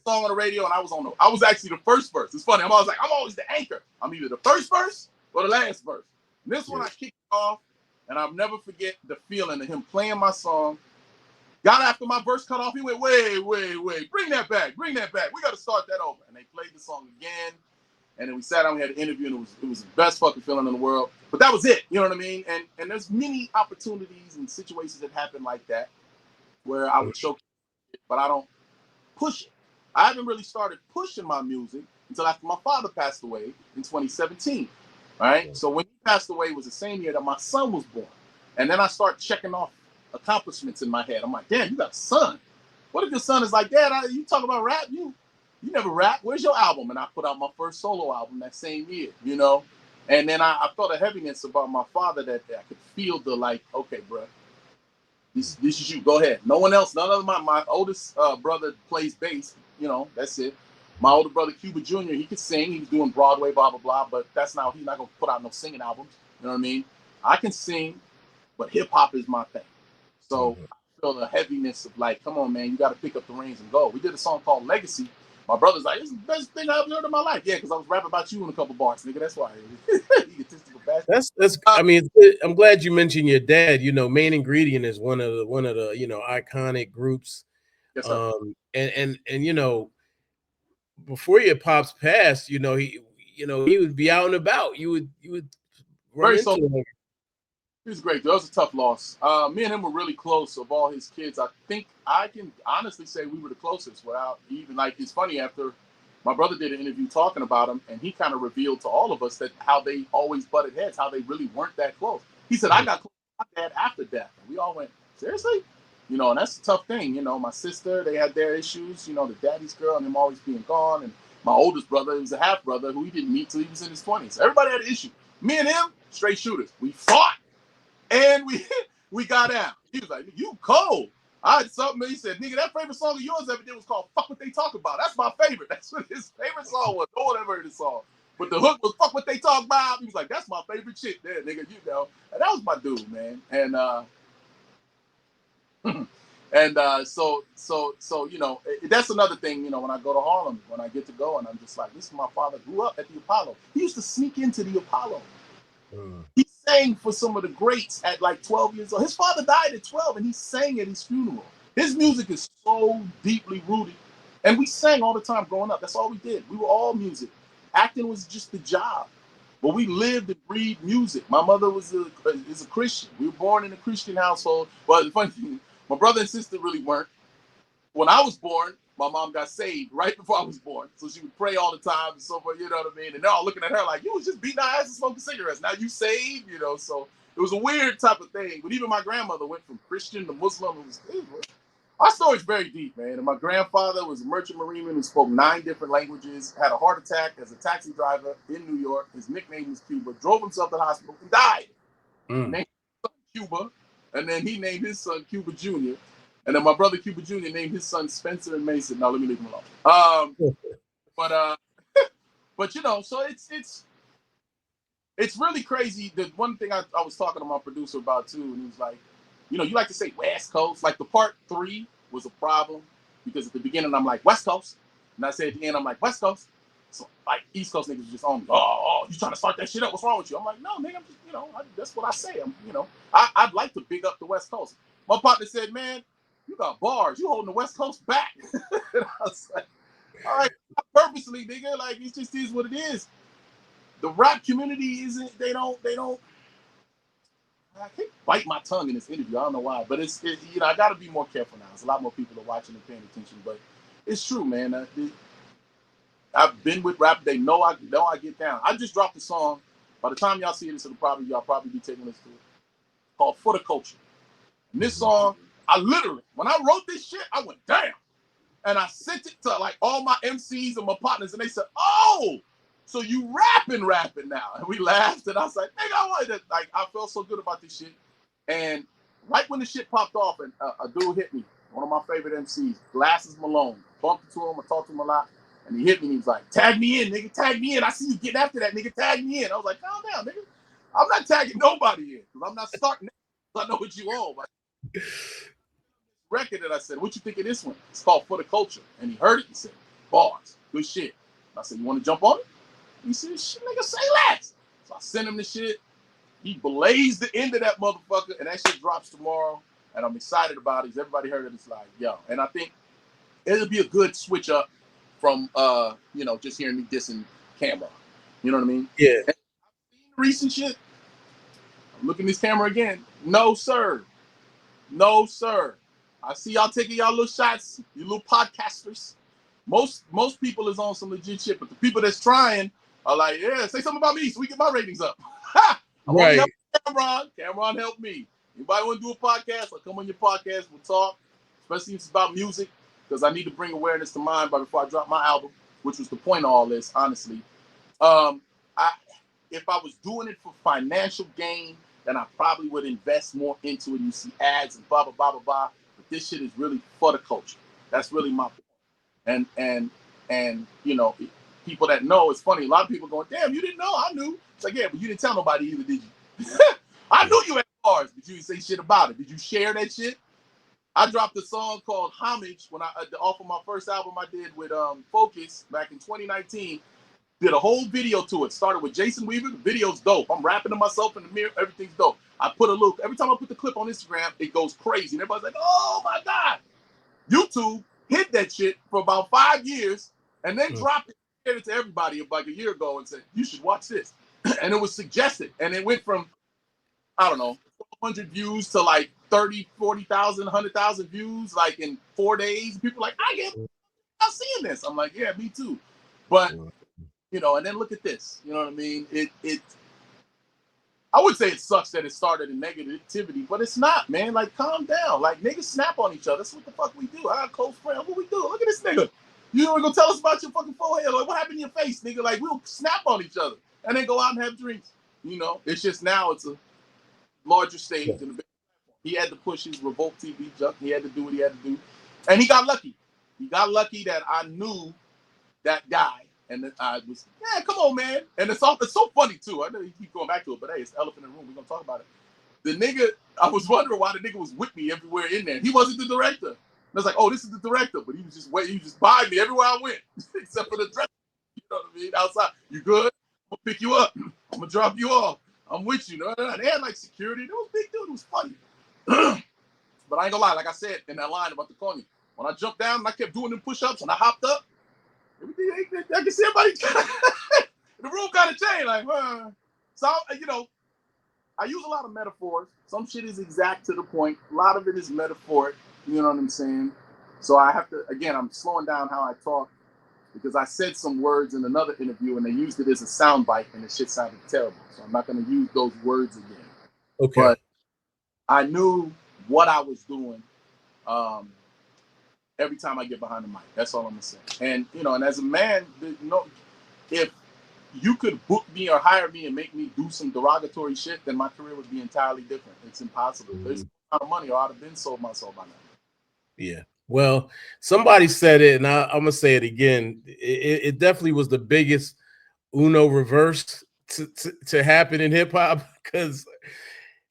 Song on the radio, and I was actually the first verse. It's funny. I'm always the anchor. I'm either the first verse or the last verse. And this one I kicked off, and I'll never forget the feeling of him playing my song. Got after my verse cut off, he went, wait, bring that back. We got to start that over. And they played the song again, and then we sat down, we had an interview, and it was the best fucking feeling in the world. But that was it, you know what I mean? And there's many opportunities and situations that happen like that where I would showcase it, but I don't push it. I haven't really started pushing my music until after my father passed away in 2017, right? So when he passed away, it was the same year that my son was born. And then I start checking off accomplishments in my head. I'm like, damn, you got a son. What if your son is like, Dad, you talk about rap? You never rap. Where's your album? And I put out my first solo album that same year, you know? And then I felt a heaviness about my father that I could feel the like, okay, bro. This is you. Go ahead. No one else. None of my oldest brother plays bass. You know, that's it. My older brother, Cuba Jr., he could sing. He was doing Broadway, blah, blah, blah. But he's not going to put out no singing albums. You know what I mean? I can sing, but hip-hop is my thing. So I feel the heaviness of like, come on, man, you got to pick up the reins and go. We did a song called Legacy. My brother's like, this is the best thing I've ever heard in my life. Yeah, because I was rapping about you in a couple bars, nigga. That's why. Egotistical That's I mean, I'm glad you mentioned your dad. You know, Main Ingredient is one of the you know, iconic groups. Yes, sir. And you know, before your pops passed, you know, he would be out and about. You would run Very into so. him. He was great. That was a tough loss. Me and him were really close. Of all his kids, I think I can honestly say we were the closest. Without even like, it's funny, after my brother did an interview talking about him, and he kind of revealed to all of us that how they always butted heads, how they really weren't that close. He said, "I got close to my dad after death," and we all went, "Seriously?" You know, and that's a tough thing. You know, my sister, they had their issues. You know, the daddy's girl and him always being gone, and my oldest brother, he was a half brother who he didn't meet till he was in his 20s. Everybody had an issue. Me and him, straight shooters. We fought. And we got out. He was like, "You cold." I had something. He said, "Nigga, that favorite song of yours ever did was called Fuck What They Talk About. That's my favorite." That's what his favorite song was. No one ever heard the song. But the hook was Fuck What They Talk About. He was like, "That's my favorite shit there, nigga, you know." And that was my dude, man. And so you know, that's another thing, you know, when I go to Harlem, when I get to go, and I'm just like, this is my father grew up at the Apollo. He used to sneak into the Apollo. He sang for some of the greats at like 12 years old. His father died at 12 and he sang at his funeral. His music is so deeply rooted. And we sang all the time growing up. That's all we did. We were all music. Acting was just the job. But we lived and breathed music. My mother is a Christian. We were born in a Christian household. Well, the funny thing, my brother and sister really weren't. When I was born, my mom got saved right before I was born. So she would pray all the time and so forth, you know what I mean? And they're all looking at her like, "You was just beating our ass and smoking cigarettes. Now you saved," you know? So it was a weird type of thing. But even my grandmother went from Christian to Muslim. Our story's very deep, man. And my grandfather was a merchant marineman who spoke 9 different languages, had a heart attack as a taxi driver in New York. His nickname was Cuba, drove himself to the hospital and died. Named his son Cuba, and then he named his son Cuba Jr. And then my brother Cuba Jr. named his son Spencer and Mason. Now let me leave him alone. But but you know, so it's really crazy. The one thing I was talking to my producer about too, and he was like, you know, you like to say West Coast. Like the part 3 was a problem because at the beginning I'm like West Coast, and I say at the end I'm like West Coast. So like East Coast niggas just on me. Oh, you trying to start that shit up? What's wrong with you? I'm like, no, nigga, I'm just, you know, that's what I say. You know, I'd like to big up the West Coast. My partner said, "Man, you got bars. You holding the West Coast back." And I was like, all right, not purposely, nigga. Like it just is what it is. The rap community isn't. They don't. I can't bite my tongue in this interview. I don't know why, but you know, I got to be more careful now. There's a lot more people are watching and paying attention, but it's true, man. I've been with rap. They know I get down. I just dropped a song. By the time y'all see this, y'all probably be taking this to it. Called For the Culture. And this song, I literally, when I wrote this shit, I went, damn. And I sent it to like all my MCs and my partners, and they said, "Oh, so you rapping now?" And we laughed, and I was like, "Nigga, I wanted to." Like, I felt so good about this shit. And right when the shit popped off, and a dude hit me, one of my favorite MCs, Glasses Malone. Bumped into him, I talked to him a lot, and he hit me. And he was like, "Tag me in, nigga, tag me in. I see you getting after that, nigga. Tag me in." I was like, "Calm down, nigga. I'm not tagging nobody in because I'm not starting. I know what you all." Like, record that I said, "What you think of this one?" It's called For the Culture. And he heard it and said, "Bars, good shit." I said, "You want to jump on it?" He said, "Shit, nigga, say less." So I sent him the shit. He blazed the end of that motherfucker, and that shit drops tomorrow. And I'm excited about it. Everybody heard it. It's like, yo. And I think it'll be a good switch up from you know, just hearing me dissing Cam'ron. You know what I mean? Yeah. And recent shit. I'm looking at this camera again. No, sir. No, sir. I see y'all taking y'all little shots, you little podcasters. Most people is on some legit shit, but the people that's trying are like, "Yeah, say something about me so we get my ratings up." I'm only Right. helping Cam'ron. Cam'ron helped me. Anybody want to do a podcast? I'll come on your podcast. We'll talk, especially if it's about music, because I need to bring awareness to mine before I drop my album, which was the point of all this, honestly. I If I was doing it for financial gain, then I probably would invest more into it. You see ads and blah blah blah blah blah. But this shit is really for the culture. That's really my point. And you know, people that know, it's funny. A lot of people going, "Damn, you didn't know? I knew." It's like, yeah, but you didn't tell nobody either, did you? I knew you had bars, but you didn't say shit about it. Did you share that shit? I dropped a song called Homage when off of my first album I did with Focus back in 2019. Did a whole video to it. Started with Jason Weaver. The video's dope. I'm rapping to myself in the mirror. Everything's dope. I put a little, every time I put the clip on Instagram, it goes crazy. And everybody's like, oh my God. YouTube hid that shit for about 5 years and then dropped it, shared it to everybody like a year ago and said, you should watch this. And it was suggested. And it went from, I don't know, 100 views to like 30, 40,000, 100,000 views like in 4 days. People are like, I'm seeing this. I'm like, yeah, me too. But, you know, and then look at this. You know what I mean? I would say it sucks that it started in negativity, but it's not, man. Like, calm down. Like, niggas snap on each other. That's what the fuck we do. I got a close friend. What we do? Look at this nigga. You ain't gonna tell us about your fucking forehead. Like, what happened in your face, nigga? Like, we'll snap on each other and then go out and have drinks. You know, it's just now it's a larger stage. Yeah. And he had to push his Revolt TV jump. He had to do what he had to do. And he got lucky. He got lucky that I knew that guy. And then I was, yeah, come on, man. And it's so funny, too. I know you keep going back to it, but hey, it's the elephant in the room. We're going to talk about it. The nigga, I was wondering why the nigga was with me everywhere in there. He wasn't the director. And I was like, oh, this is the director. But he was just waiting. He was just by me everywhere I went, except for the dress. You know what I mean? Outside. You good? I'm going to pick you up. I'm going to drop you off. I'm with you. They had like security. It was big dude. It was funny. But I ain't gonna lie. Like I said in that line about the corny, when I jumped down and I kept doing them push-ups and I hopped up, everything, I can see everybody. The room kind of changed. Like, so, you know, I use a lot of metaphors. Some shit is exact to the point. A lot of it is metaphoric. You know what I'm saying? So I have to, again, I'm slowing down how I talk because I said some words in another interview and they used it as a soundbite and the shit sounded terrible. So I'm not going to use those words again. Okay. But I knew what I was doing every time I get behind the mic. That's all I'm going to say. And, you know, and as a man, you know, if you could book me or hire me and make me do some derogatory shit, then my career would be entirely different. It's impossible. There's no amount of money or I'd have been sold my soul by now. Yeah. Well, somebody said it, and I'm going to say it again. It definitely was the biggest Uno reverse to happen in hip hop because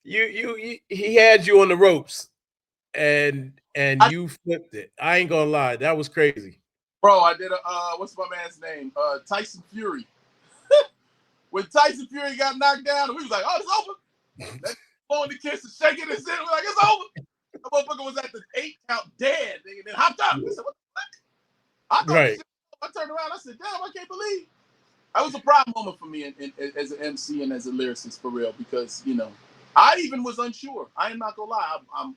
he had you on the ropes and you flipped it. I ain't gonna lie, that was crazy. Bro, I did a what's my man's name? Tyson Fury. When Tyson Fury got knocked down, we was like, oh, it's over. That's blowing the kiss and shaking his head. We're like, it's over. That motherfucker was at the 8 count dead, nigga, then hopped up. We said, what the fuck? I thought right. I turned around, I said, damn, I can't believe. That was a proud moment for me as an MC and as a lyricist, for real, because, you know, I even was unsure. I am not gonna lie. I'm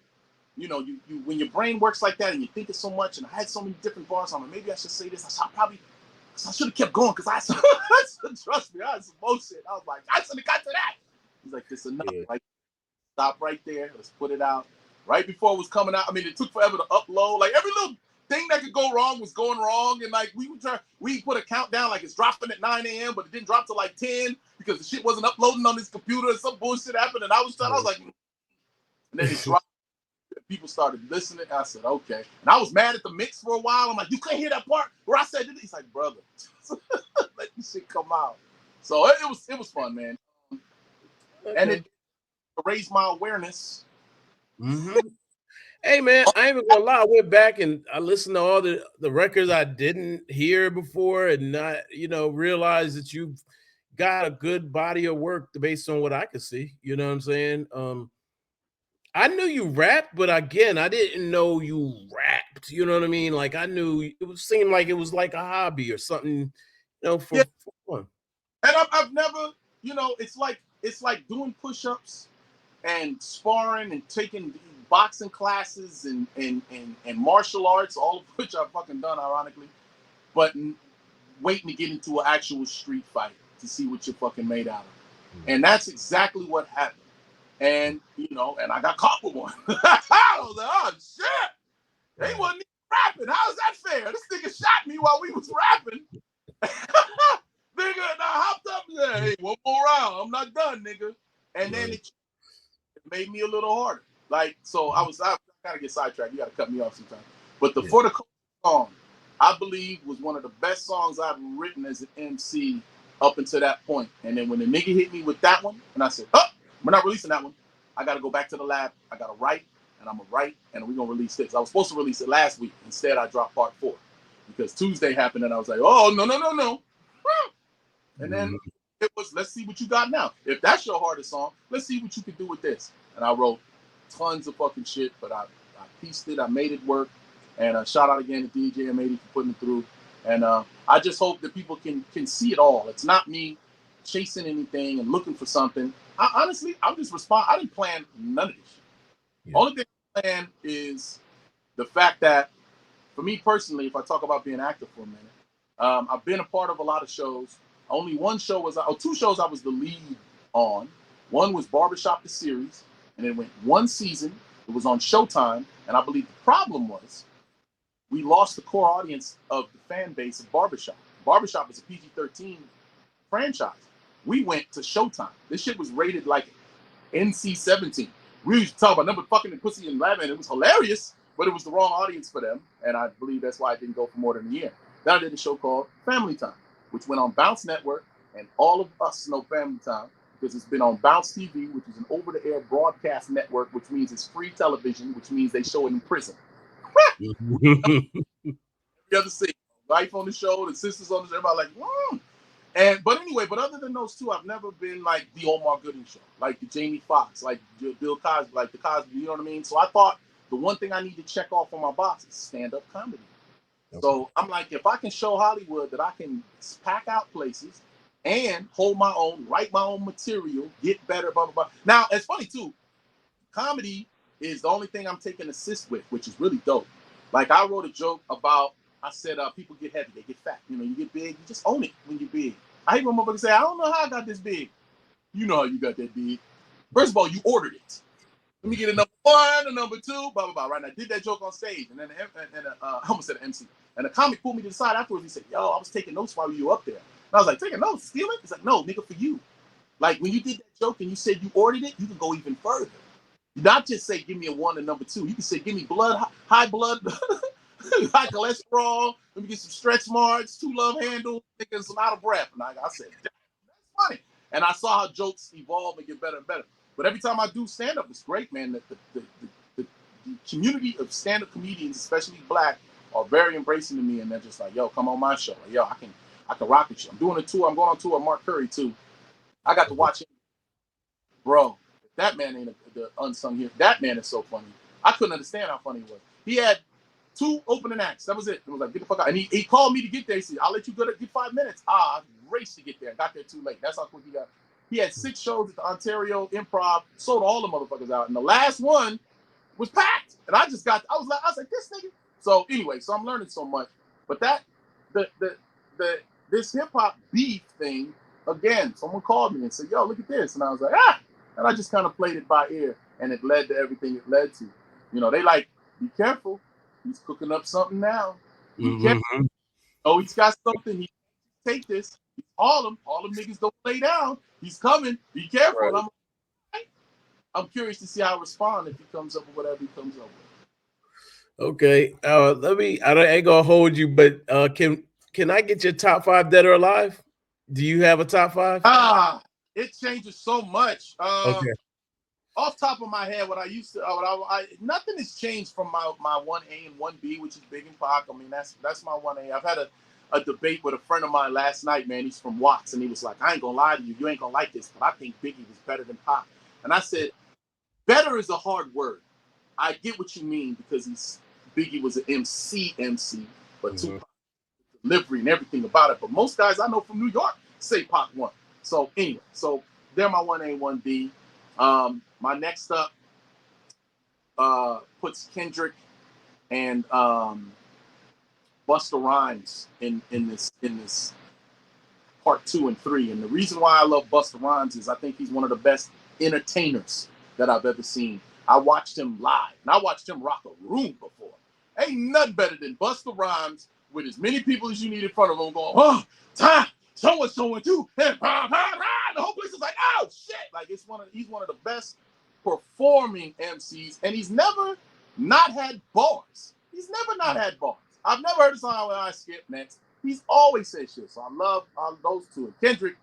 you know, you when your brain works like that and you think it so much, and I had so many different bars on it, maybe I should say this. I should have kept going because I trust me, I had some bullshit. I was like, I should have got to that. He's like, this enough. Yeah. Like, stop right there. Let's put it out. Right before it was coming out. I mean, it took forever to upload. Like every little thing that could go wrong was going wrong. And like we put a countdown like it's dropping at 9 a.m., but it didn't drop till like 10 because the shit wasn't uploading on this computer and some bullshit happened. And I was like, and then it dropped. People started listening. I said, okay. And I was mad at the mix for a while. I'm like, you can't hear that part where I said it. He's like, brother, let this shit come out. So it was fun, man. Okay. And it raised my awareness. Mm-hmm. Hey, man, I ain't even gonna lie. I went back and I listened to all the records I didn't hear before and not, you know, realized that you've got a good body of work based on what I could see. You know what I'm saying? I knew you rapped, but again, I didn't know you rapped. You know what I mean? Like I knew it seemed like it was like a hobby or something, you know, for fun. And I've never, you know, it's like doing push-ups and sparring and taking boxing classes and martial arts, all of which I've fucking done, ironically, but waiting to get into an actual street fight to see what you're fucking made out of. And that's exactly what happened. And, you know, and I got caught with one. I was like, oh, shit. They wasn't even rapping. How is that fair? This nigga shot me while we was rapping. Nigga, and I hopped up and said, hey, one more round. I'm not done, nigga. And then it made me a little harder. Like, so I kind of get sidetracked. You got to cut me off sometimes. But the For the Culture song, I believe, was one of the best songs I've written as an MC up until that point. And then when the nigga hit me with that one, and I said, oh, we're not releasing that one. I got to go back to the lab. I got to write, and I'm going to write, and we're going to release this. I was supposed to release it last week. Instead, I dropped part 4 because Tuesday happened, and I was like, oh, no. And then it was, let's see what you got now. If that's your hardest song, let's see what you can do with this. And I wrote tons of fucking shit, but I pieced it, I made it work. And shout out again to DJ and Matey for putting it through. And I just hope that people can see it all. It's not me chasing anything and looking for something. Honestly, I'm just respond. I didn't plan none of this shit. Yeah. Only thing I planned is the fact that, for me personally, if I talk about being active for a minute, I've been a part of a lot of shows. Only one show was, or two shows I was the lead on. One was Barbershop the series, and it went one season. It was on Showtime, and I believe the problem was we lost the core audience of the fan base of Barbershop. Barbershop is a PG-13 franchise. We went to Showtime. This shit was rated like NC-17. We used to talk about number fucking and pussy and laughing, and it was hilarious, but it was the wrong audience for them, and I believe that's why it didn't go for more than a year. Then I did a show called Family Time, which went on Bounce Network, and all of us know Family Time because it's been on Bounce TV, which is an over-the-air broadcast network, which means it's free television, which means they show it in prison. Every other scene, wife on the show, the sisters on the show, everybody like, but anyway, but other than those two, I've never been like the Omar Gooding Show, like the Jamie Foxx, like Bill Cosby, like the Cosby, you know what I mean? So I thought the one thing I need to check off on my box is stand-up comedy. Okay. So I'm like, if I can show Hollywood that I can pack out places and hold my own, write my own material, get better, blah, blah, blah. Now, it's funny too, comedy is the only thing I'm taking assist with, which is really dope. Like I wrote a joke about, I said, people get heavy, they get fat. You know, you get big, you just own it when you're big. I hate when motherfuckers say, I don't know how I got this big. You know how you got that big. First of all, you ordered it. Let me get a number one, a number two, blah, blah, blah. Right? And I did that joke on stage. And then I almost said an MC. And the comic pulled me to the side afterwards. He said, yo, I was taking notes while you were up there. And I was like, taking notes, stealing? He's like, no, nigga, for you. Like when you did that joke and you said you ordered it, you can go even further. Not just say, give me a one and number two. You can say, give me blood, high blood, high cholesterol. Let me get some stretch marks, two love handles, and some out of breath. And I said, that's funny. And I saw how jokes evolve and get better and better. But every time I do stand-up, it's great, man. The community of stand-up comedians, especially black, are very embracing to me. And they're just like, yo, come on my show. Like, yo, I can rock with you. I'm doing a tour. I'm going on tour with Mark Curry, too. I got to watch him. Bro, that man ain't the unsung hero. That man is so funny. I couldn't understand how funny he was. He had 2 opening acts. That was it. It was like, get the fuck out. And he called me to get there. He said, I'll let you go to get 5 minutes. I raced to get there. Got there too late. That's how quick he got. He had 6 shows at the Ontario Improv, sold all the motherfuckers out. And the last one was packed. And I was like, this nigga. So anyway, so I'm learning so much. But this hip hop beef thing, again, someone called me and said, yo, look at this. And I was like, ah. And I just kind of played it by ear. And it led to everything it led to. You know, they like, be careful. He's cooking up something now. Be careful. Oh, he's got something. He take this. All them niggas don't lay down. He's coming. Be careful. Right. I'm curious to see how I respond if he comes up with whatever he comes up with. Okay. I ain't gonna hold you, but can I get your top 5 dead or alive? Do you have a top 5? It changes so much. Okay. Off top of my head, what I used to, nothing has changed from my 1A and 1B, which is Big and Pac. I mean, that's my 1A. I've had a debate with a friend of mine last night, man. He's from Watts, and he was like, I ain't gonna lie to you. You ain't gonna like this, but I think Biggie was better than Pac. And I said, better is a hard word. I get what you mean because Biggie was an MC, but Tupac, delivery and everything about it. But most guys I know from New York say Pac won. So anyway, so they're my 1A, 1B. My next up puts Kendrick and Busta Rhymes in this part 2 and 3. And the reason why I love Busta Rhymes is I think he's one of the best entertainers that I've ever seen. I watched him live, and I watched him rock a room before. Ain't nothing better than Busta Rhymes with as many people as you need in front of him going, oh, time, so and two, and the whole place is like, oh shit! Like he's one of the best performing MCs, and he's never not had bars. He's never not had bars. I've never heard a song where I skip next. He's always said shit. So I love those two. And Kendrick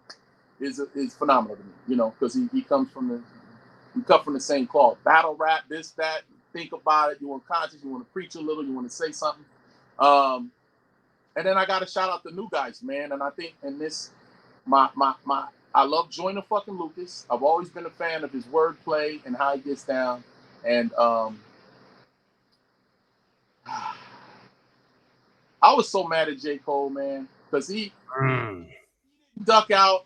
is phenomenal to me, you know, because we cut from the same cloth. Battle rap, this, that, think about it. You want conscious, you want to preach a little, you want to say something. And then I got to shout out the new guys, man. And I think in this I love Joyner fucking Lucas. I've always been a fan of his wordplay and how he gets down. And I was so mad at J. Cole, man, because he duck out.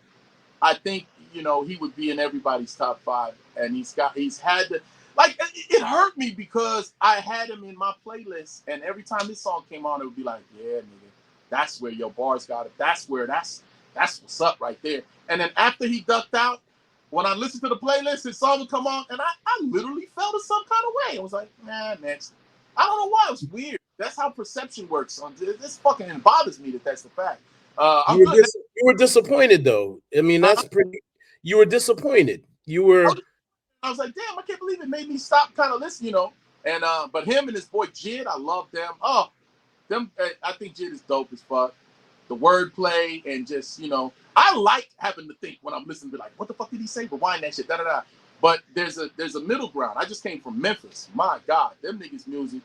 I think, you know, he would be in everybody's top 5, and he's had to, like, it hurt me because I had him in my playlist, and every time this song came on, it would be like, yeah, nigga, that's where your bars got it. That's what's up right there. And then after he ducked out, when I listened to the playlist, his song would come on, and I literally felt in some kind of way. I was like, nah, next. I don't know why. It was weird. That's how perception works. This fucking bothers me that's the fact. You were disappointed, though. I mean, that's pretty. You were disappointed. You were. I was like, damn, I can't believe it made me stop kind of listening, you know. And but him and his boy Jid, I love them. Oh, them. I think Jid is dope as fuck. The wordplay and just, you know, I like having to think when I'm listening to, like, what the fuck did he say? Rewind that shit, da da da. But there's a middle ground. I just came from Memphis. My God, them niggas' music.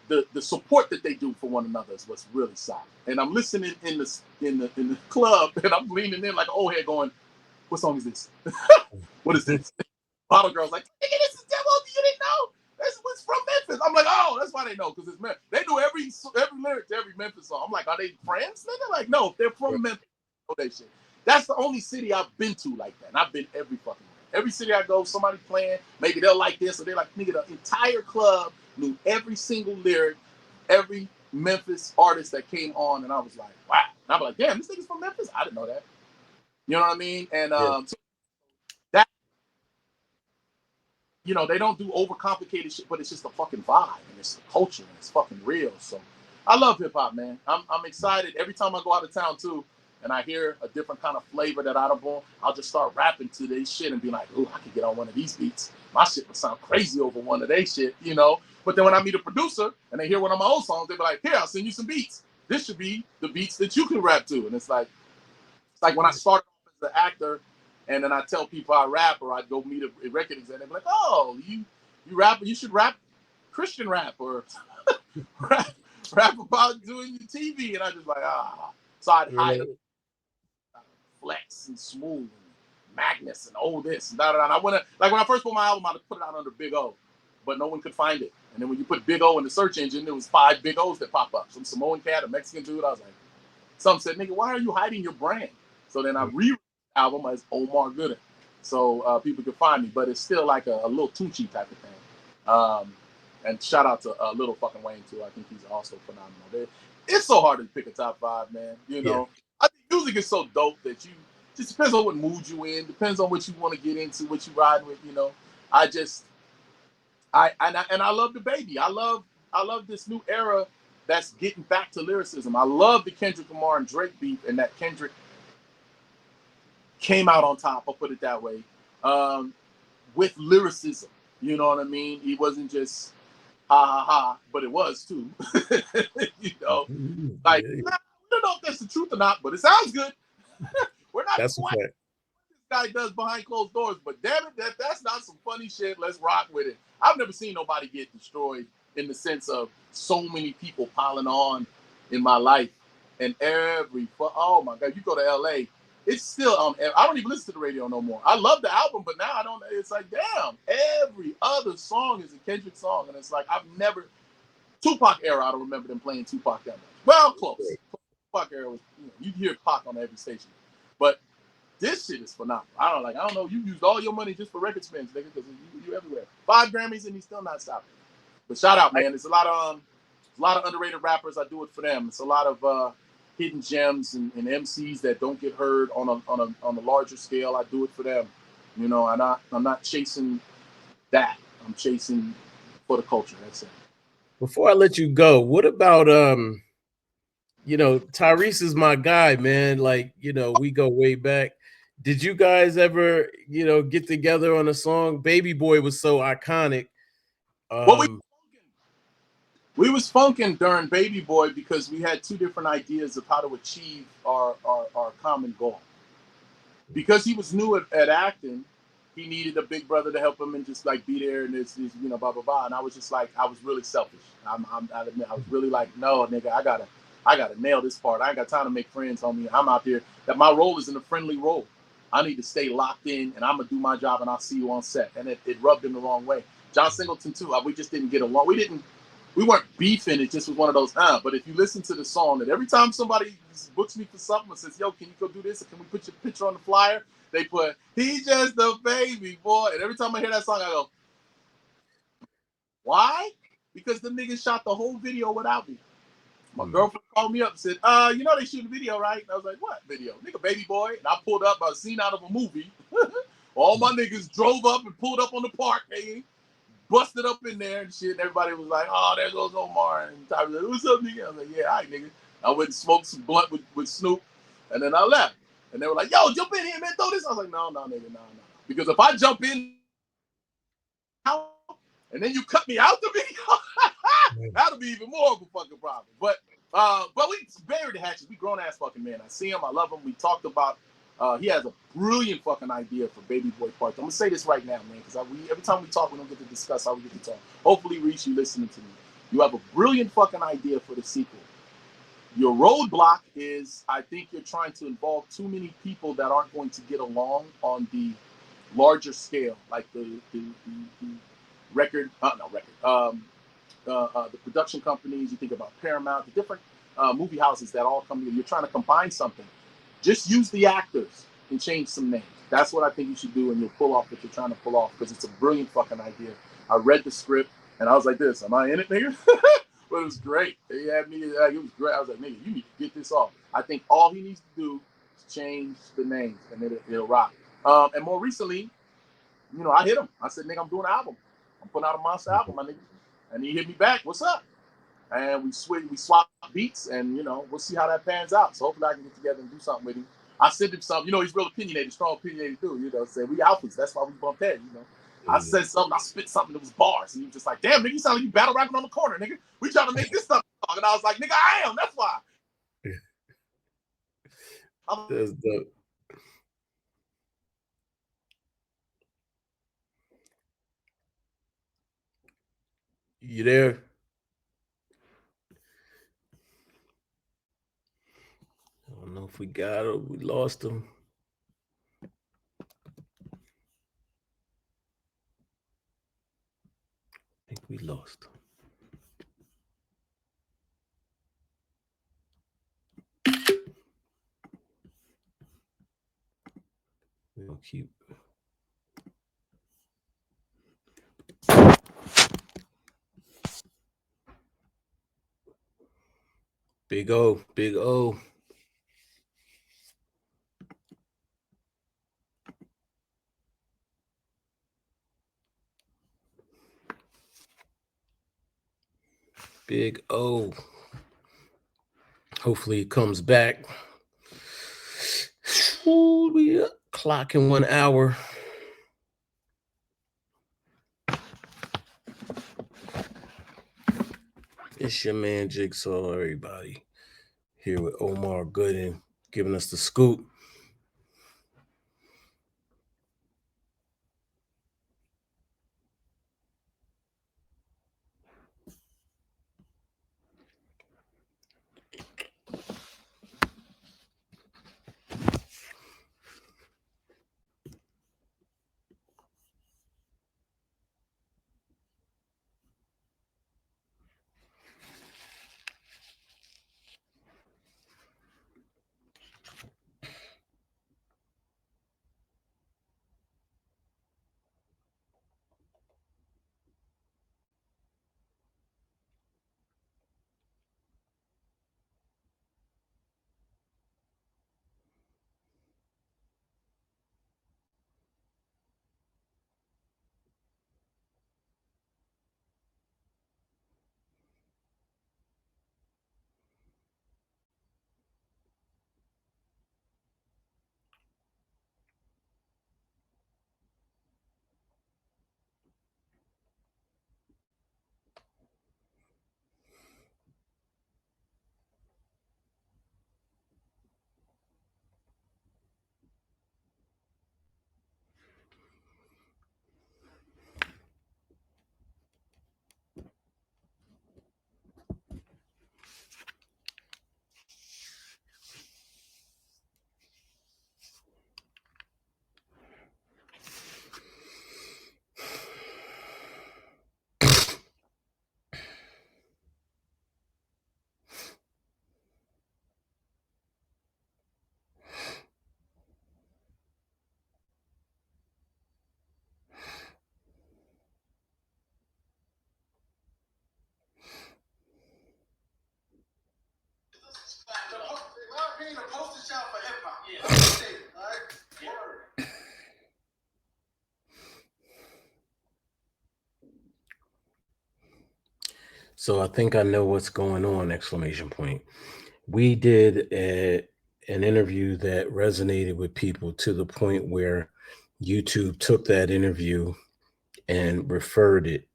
The support that they do for one another is what's really solid. And I'm listening in the club, and I'm leaning in like an old head going, what song is this? What is this? Bottle girl's like, nigga, this is Devil. You didn't know? This was from Memphis. I'm like, oh, that's why they know, because it's Memphis. They do every lyric to every Memphis song. I'm like, are they friends, nigga? Like, no, if they're from Memphis, they know that shit. That's the only city I've been to like that. And I've been every fucking way. Every city I go, somebody playing, maybe they'll like this, or they're like, nigga, the entire club knew every single lyric, every Memphis artist that came on, and I was like, wow. And I'm like, damn, this nigga's from Memphis? I didn't know that. You know what I mean? And so that, you know, they don't do overcomplicated shit, but it's just a fucking vibe, and it's the culture, and it's fucking real. So I love hip hop, man. I'm excited every time I go out of town too, and I hear a different kind of flavor that I don't want. I'll just start rapping to this shit and be like, ooh, I could get on one of these beats. My shit would sound crazy over one of their shit, you know. But then when I meet a producer and they hear one of my old songs, they be like, here, I'll send you some beats. This should be the beats that you can rap to. And it's like when I started off as an actor, and then I tell people I rap, or I'd go meet a record executive, they'd be like, oh, you rap, you should rap Christian rap, or rap about doing your TV. And I just like, So I'd hide Flex and Smooth and Magnus and all this and da da da. And I went like when I first put my album out, I put it out under Big O, but no one could find it. And then when you put Big O in the search engine, there was 5 Big O's that pop up. Some Samoan cat, a Mexican dude. I was like, some said, nigga, why are you hiding your brand? So then I rewrote the album as Omar Gooding, so people could find me. But it's still like a little Tucci type of thing. And shout out to Little fucking Wayne too. I think he's also phenomenal. It's so hard to pick a top 5, man. You know, I think music is so dope that you just depends on what mood you in, depends on what you want to get into, what you ride with. You know, I love the baby. I love this new era that's getting back to lyricism. I love the Kendrick Lamar and Drake beef, and that Kendrick came out on top. I'll put it that way, with lyricism. You know what I mean? He wasn't just ha ha ha, but it was too. You know, like we don't know if that's the truth or not, but it sounds good. We're not that's quite what this guy does behind closed doors, but damn it, that's not some funny shit. Let's rock with it. I've never seen nobody get destroyed in the sense of so many people piling on in my life, and oh my God, you go to LA, it's still I don't even listen to the radio no more. I love the album, but now I don't. It's like, damn, every other song is a Kendrick song, and it's like I've never Tupac era. I don't remember them playing Tupac that much. Well, close. Tupac era was, you know, you'd hear Pac on every station, but this shit is phenomenal. I don't know. You used all your money just for record spins, nigga, because you everywhere. 5 Grammys and he's still not stopping. But shout out, man. There's a lot of underrated rappers. I do it for them. It's a lot of hidden gems and MCs that don't get heard on a larger scale. I do it for them. You know, I'm not chasing that. I'm chasing for the culture. That's it. Before I let you go, what about you know, Tyrese is my guy, man. Like, you know, we go way back. Did you guys ever, you know, get together on a song? Baby Boy was so iconic. We was funking during Baby Boy because we had 2 different ideas of how to achieve our common goal. Because he was new at acting, he needed a big brother to help him and just like be there and this you know, blah blah blah. And I was just like, I was really selfish. I admit, I was really like, no, nigga, I gotta nail this part. I ain't got time to make friends, homie. I'm out there. That my role is in a friendly role. I need to stay locked in, and I'm gonna do my job, and I'll see you on set. And it rubbed him the wrong way. John Singleton too. We just didn't get along. We weren't beefing. It just was one of those. But if you listen to the song, that every time somebody books me for something and says, "Yo, can you go do this? Or can we put your picture on the flyer?" They put, "He's just a baby boy." And every time I hear that song, I go, "Why?" Because the niggas shot the whole video without me. My girlfriend called me up and said, you know they shoot a video, right? And I was like, what video? Nigga, baby boy. And I pulled up a scene out of a movie. All my niggas drove up and pulled up on the park, nigga. Busted up in there and shit. And everybody was like, oh, there goes Omar. And Ty was like, what's up, nigga? I was like, yeah, all right, nigga. I went and smoked some blunt with Snoop. And then I left. And they were like, yo, jump in here, man. Throw this. I was like, no, nigga, no. Because if I jump in and then you cut me out the video, that'll be even more of a fucking problem. But we buried the hatches. We grown ass fucking men. I see him. I love him. We talked about. He has a brilliant fucking idea for Baby Boy Part 2. I'm gonna say this right now, man, because every time we talk, we don't get to discuss how we get to talk. Hopefully, Reese, you listening to me. You have a brilliant fucking idea for the sequel. Your roadblock is, I think you're trying to involve too many people that aren't going to get along on the larger scale, like the record, not record, the production companies. You think about Paramount, the different movie houses that all come together. You're trying to combine something. Just use the actors and change some names. That's what I think you should do, and you'll pull off what you're trying to pull off, because it's a brilliant fucking idea. I read the script, and I was like, this, am I in it, nigga? But it was great. He had me, it was great. I was like, nigga, you need to get this off. I think all he needs to do is change the names, and it'll rock. And more recently, I hit him. I said, nigga, I'm doing an album. I'm putting out a monster album, my nigga. And he hit me back, what's up? And we swap beats, and we'll see how that pans out. So hopefully I can get together and do something with him. I sent him something. He's real opinionated, strong opinionated dude. Say we alphas. that's why we bumped heads. I said something, I spit something that was bars, and he was just like, damn, nigga, you sound like you battle rapping on the corner, nigga. We trying to make this stuff talk. And I was like, nigga, I am. That's why. That's dope. You there? I don't know if we got him. We lost him. I think we lost him. We'll keep. Big O, Big O. Big O. Hopefully it comes back. Ooh, we clock in 1 hour. It's your man Jigsaw, everybody. Here with Omar Gooding, giving us the scoop. being a poster child for hip hop. Yeah. All right. Yeah. So I think I know what's going on, exclamation point. We did an interview that resonated with people to the point where YouTube took that interview and referred it,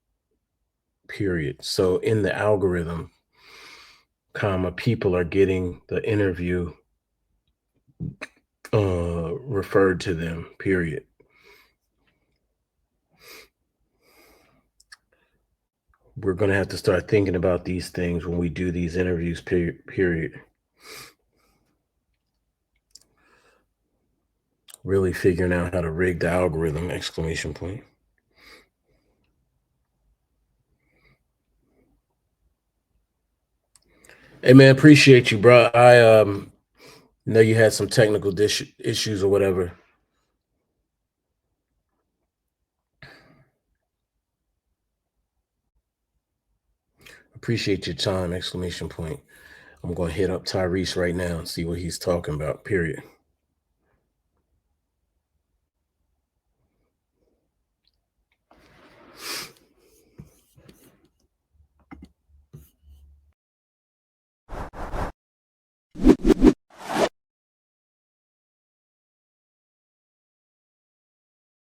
period. So in the algorithm, people are getting the interview referred to them, period. We're going to have to start thinking about these things when we do these interviews, period. Really figuring out how to rig the algorithm, exclamation point. Hey man, appreciate you, bro. I know you had some technical issues or whatever. Appreciate your time, exclamation point. I'm going to hit up Tyrese right now and see what he's talking about, period.